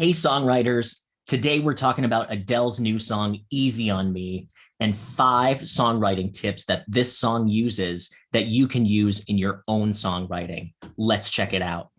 Hey, songwriters. Today we're talking about Adele's new song, Easy on Me, and 5 songwriting tips that this song uses that you can use in your own songwriting. Let's check it out.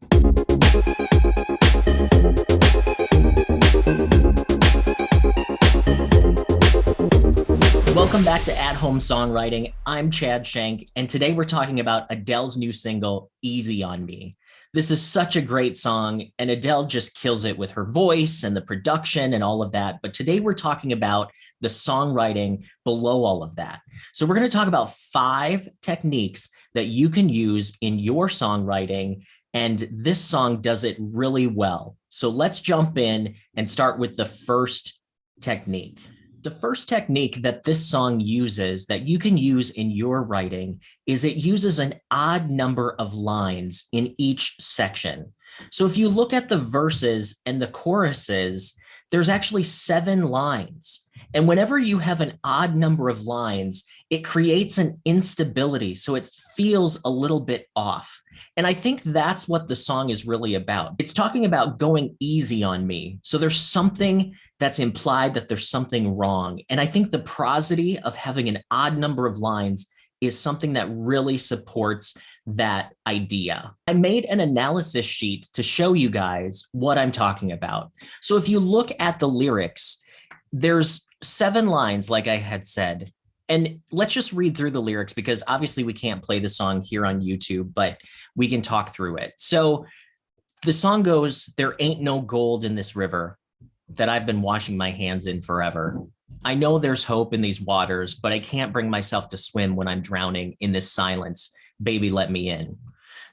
Welcome back to At Home Songwriting. I'm Chad Shank, and today we're talking about Adele's new single, Easy on Me. This is such a great song, and Adele just kills it with her voice and the production and all of that. But today we're talking about the songwriting below all of that. So we're going to talk about 5 techniques that you can use in your songwriting, and this song does it really well. So let's jump in and start with the first technique. The first technique that this song uses that you can use in your writing is it uses an odd number of lines in each section. So if you look at the verses and the choruses, there's actually 7 lines. And whenever you have an odd number of lines, it creates an instability. So it feels a little bit off. And I think that's what the song is really about. It's talking about going easy on me. So there's something that's implied that there's something wrong. And I think the prosody of having an odd number of lines is something that really supports that idea. I made an analysis sheet to show you guys what I'm talking about. So if you look at the lyrics, there's 7 lines, like I had said. And let's just read through the lyrics because obviously we can't play the song here on YouTube, but we can talk through it. So the song goes, "There ain't no gold in this river that I've been washing my hands in forever. I know there's hope in these waters, but I can't bring myself to swim when I'm drowning in this silence. Baby, let me in.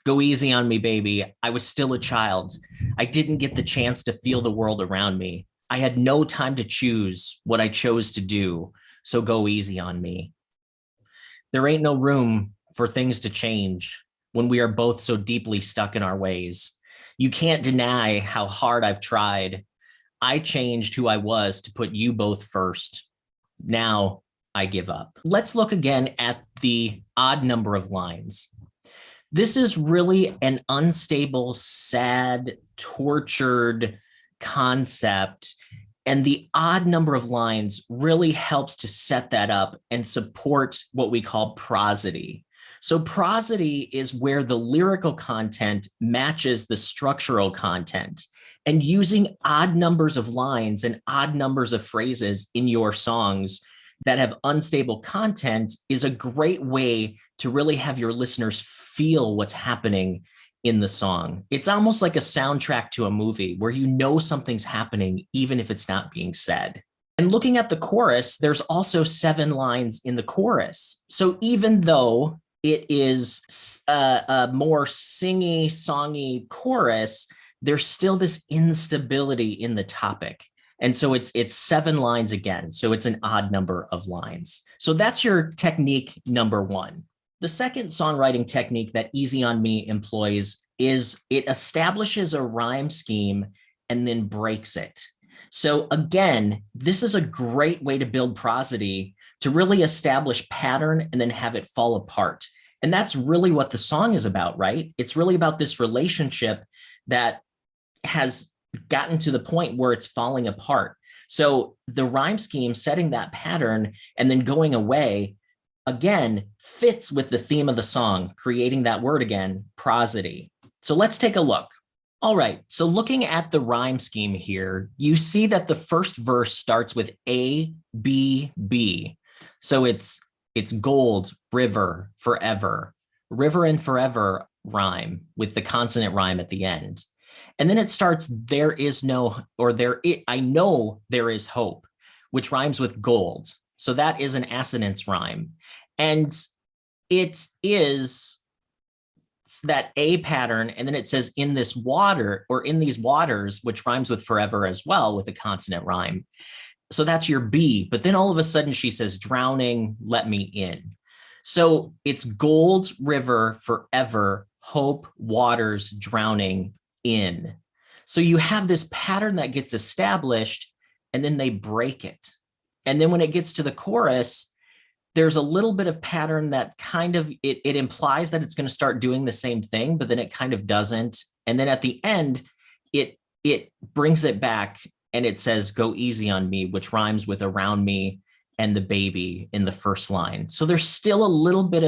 Go easy on me, baby. I was still a child. I didn't get the chance to feel the world around me. I had no time to choose what I chose to do. So go easy on me. There ain't no room for things to change when we are both so deeply stuck in our ways. You can't deny how hard I've tried. I changed who I was to put you both first. Now I give up." Let's look again at the odd number of lines. This is really an unstable, sad, tortured concept. And the odd number of lines really helps to set that up and support what we call prosody. So prosody is where the lyrical content matches the structural content. And using odd numbers of lines and odd numbers of phrases in your songs that have unstable content is a great way to really have your listeners feel what's happening in the song. It's almost like a soundtrack to a movie where you know something's happening even if it's not being said. And looking at the chorus, there's also 7 lines in the chorus. So even though it is a more singy, songy chorus, there's still this instability in the topic. And so it's 7 lines again. So it's an odd number of lines. So that's your technique number 1. The second songwriting technique that Easy on Me employs is it establishes a rhyme scheme and then breaks it. So again, this is a great way to build prosody, to really establish pattern and then have it fall apart. And that's really what the song is about, right? It's really about this relationship that has gotten to the point where it's falling apart. So the rhyme scheme, setting that pattern and then going away, again, fits with the theme of the song, creating that word again, prosody. So let's take a look. All right, so looking at the rhyme scheme here, you see that the first verse starts with A, B, B. So it's gold, river, forever. River and forever rhyme with the consonant rhyme at the end. And then it starts, there is no, or I know there is hope, which rhymes with gold. So that is an assonance rhyme. And it is that A pattern. And then it says in this water or in these waters, which rhymes with forever as well with a consonant rhyme. So that's your B. But then all of a sudden she says drowning, let me in. So it's gold, river, forever, hope, waters, drowning in. So you have this pattern that gets established and then they break it. And then when it gets to the chorus, there's a little bit of pattern that kind of, it implies that it's going to start doing the same thing, but then it kind of doesn't. And then at the end, it it brings it back and it says, go easy on me, which rhymes with around me and the baby in the first line. So there's still a little bit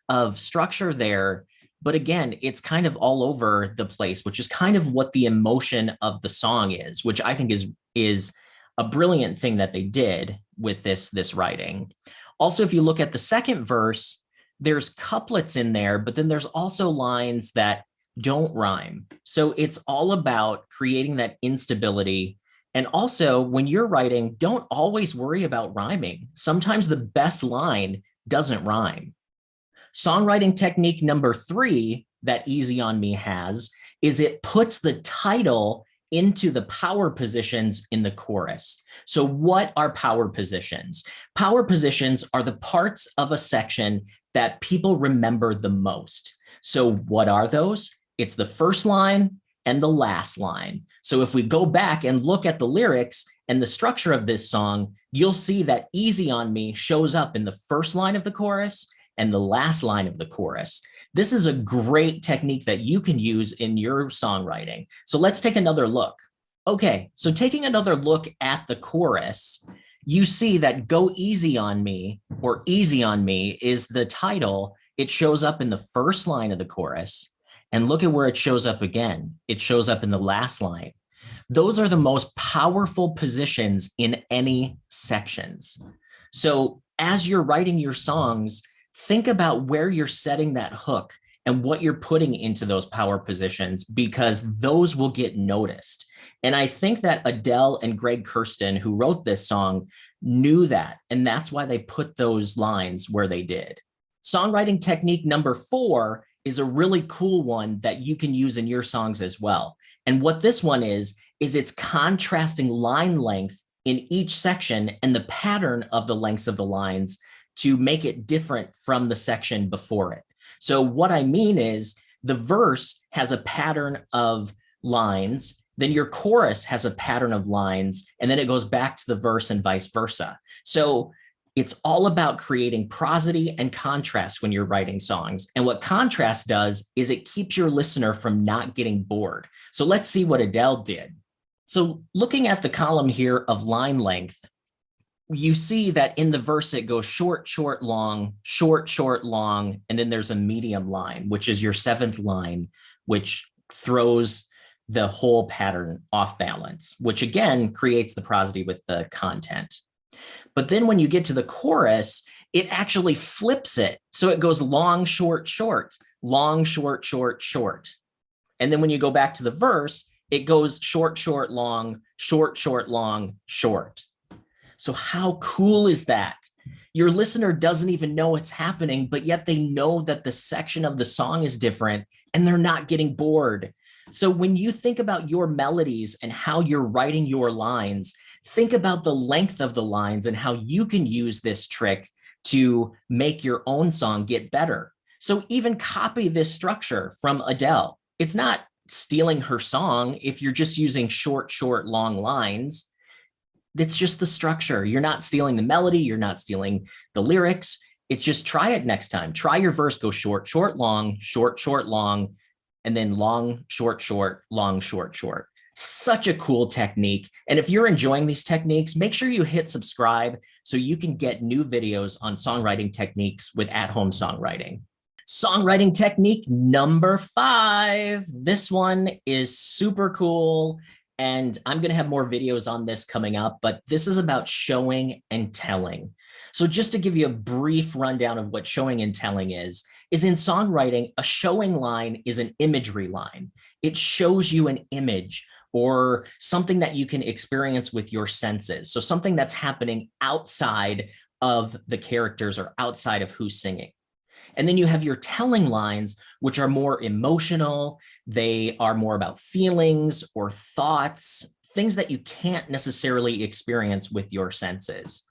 of structure there. But again, it's kind of all over the place, which is kind of what the emotion of the song is, which I think is a brilliant thing that they did with this writing. Also, if you look at the second verse, there's couplets in there, but then there's also lines that don't rhyme. So it's all about creating that instability. And also, when you're writing, don't always worry about rhyming. Sometimes the best line doesn't rhyme. Songwriting technique number 3 that Easy on Me has is it puts the title into the power positions in the chorus. So what are power positions? Power positions are the parts of a section that people remember the most. So what are those? It's the first line and the last line. So if we go back and look at the lyrics and the structure of this song, you'll see that Easy on Me shows up in the first line of the chorus and the last line of the chorus. This is a great technique that you can use in your songwriting. So let's take another look. Okay, so taking another look at the chorus, you see that Go Easy on Me or Easy on Me is the title. It shows up in the first line of the chorus. And look at where it shows up again. It shows up in the last line. Those are the most powerful positions in any sections. So as you're writing your songs, think about where you're setting that hook and what you're putting into those power positions, because those will get noticed. And I think that Adele and Greg Kurstin, who wrote this song, knew that. And that's why they put those lines where they did. Songwriting technique number 4 is a really cool one that you can use in your songs as well. And what this one is it's contrasting line length in each section and the pattern of the lengths of the lines to make it different from the section before it. So what I mean is the verse has a pattern of lines, then your chorus has a pattern of lines, and then it goes back to the verse and vice versa. So it's all about creating prosody and contrast when you're writing songs. And what contrast does is it keeps your listener from not getting bored. So let's see what Adele did. So looking at the column here of line length, you see that in the verse, it goes short, short, long, short, short, long, and then there's a medium line, which is your 7th line, which throws the whole pattern off balance, which again creates the prosody with the content. But then when you get to the chorus, it actually flips it. So it goes long, short, short, long, short, short, short. And then when you go back to the verse, it goes short, short, long, short, short, long, short. So how cool is that? Your listener doesn't even know it's happening, but yet they know that the section of the song is different and they're not getting bored. So when you think about your melodies and how you're writing your lines, think about the length of the lines and how you can use this trick to make your own song get better. So even copy this structure from Adele. It's not stealing her song if you're just using short, short, long lines. It's just the structure. You're not stealing the melody. You're not stealing the lyrics. It's just try it next time. Try your verse, go short, short, long, short, short, long, and then long, short, short, long, short, short. Such a cool technique. And if you're enjoying these techniques, make sure you hit subscribe so you can get new videos on songwriting techniques with at-home songwriting. Songwriting technique number 5. This one is super cool. And I'm going to have more videos on this coming up, but this is about showing and telling. So just to give you a brief rundown of what showing and telling is in songwriting, a showing line is an imagery line. It shows you an image or something that you can experience with your senses. So something that's happening outside of the characters or outside of who's singing. And then you have your telling lines, which are more emotional. They are more about feelings or thoughts, things that you can't necessarily experience with your senses.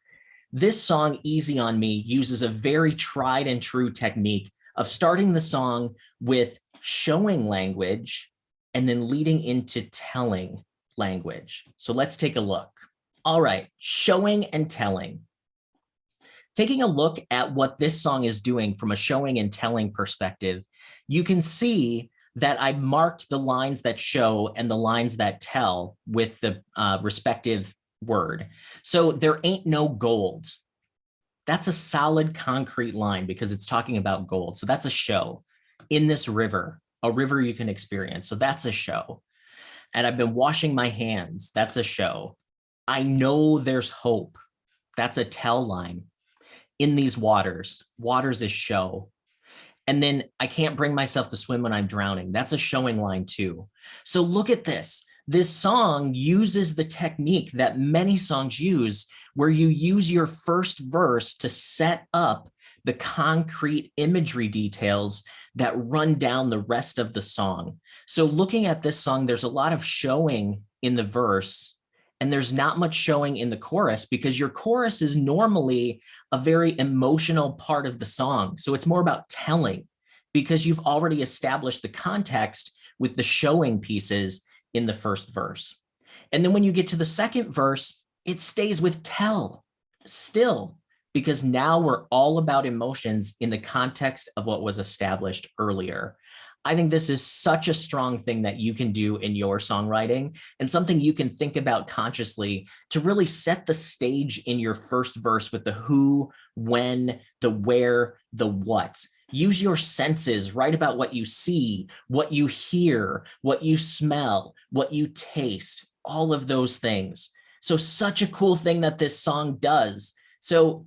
This song, Easy on Me, uses a very tried and true technique of starting the song with showing language and then leading into telling language. So let's take a look. All right, showing and telling. Taking a look at what this song is doing from a showing and telling perspective, you can see that I marked the lines that show and the lines that tell with the respective word. So there ain't no gold. That's a solid concrete line because it's talking about gold. So that's a show. In this river, a river you can experience. So that's a show. And I've been washing my hands. That's a show. I know there's hope. That's a tell line. In these waters, waters is show. And then I can't bring myself to swim when I'm drowning. That's a showing line too. So look at this. This song uses the technique that many songs use, where you use your first verse to set up the concrete imagery details that run down the rest of the song. So looking at this song, there's a lot of showing in the verse, and there's not much showing in the chorus because your chorus is normally a very emotional part of the song. So it's more about telling because you've already established the context with the showing pieces in the first verse. And then when you get to the second verse, it stays with tell still, because now we're all about emotions in the context of what was established earlier. I think this is such a strong thing that you can do in your songwriting and something you can think about consciously to really set the stage in your first verse with the who, when, the where, the what. Use your senses, write about what you see, what you hear, what you smell, what you taste, all of those things. So such a cool thing that this song does. So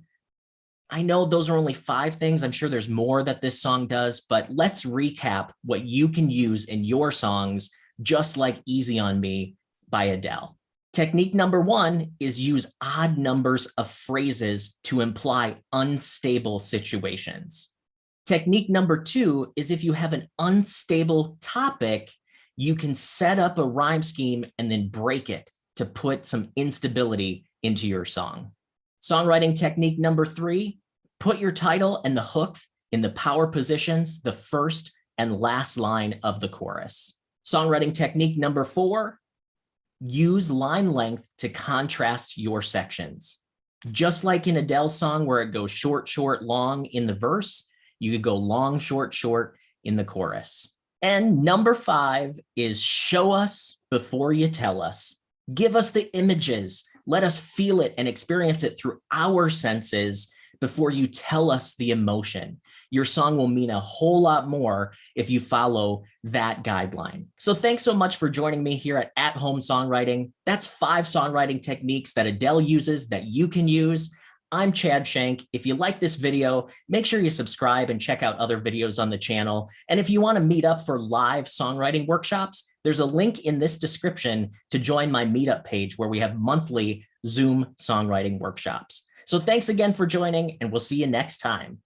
I know those are only 5 things. I'm sure there's more that this song does, but let's recap what you can use in your songs, just like Easy on Me by Adele. Technique number 1 is use odd numbers of phrases to imply unstable situations. Technique number 2 is if you have an unstable topic, you can set up a rhyme scheme and then break it to put some instability into your song. Songwriting technique number 3, put your title and the hook in the power positions, the first and last line of the chorus. Songwriting technique number 4, use line length to contrast your sections. Just like in Adele's song where it goes short, short, long in the verse, you could go long, short, short in the chorus. And number 5 is show us before you tell us. Give us the images. Let us feel it and experience it through our senses before you tell us the emotion. Your song will mean a whole lot more if you follow that guideline. So thanks so much for joining me here at Home Songwriting. That's 5 songwriting techniques that Adele uses that you can use. I'm Chad Shank. If you like this video, make sure you subscribe and check out other videos on the channel. And if you want to meet up for live songwriting workshops, there's a link in this description to join my meetup page where we have monthly Zoom songwriting workshops. So thanks again for joining, and we'll see you next time.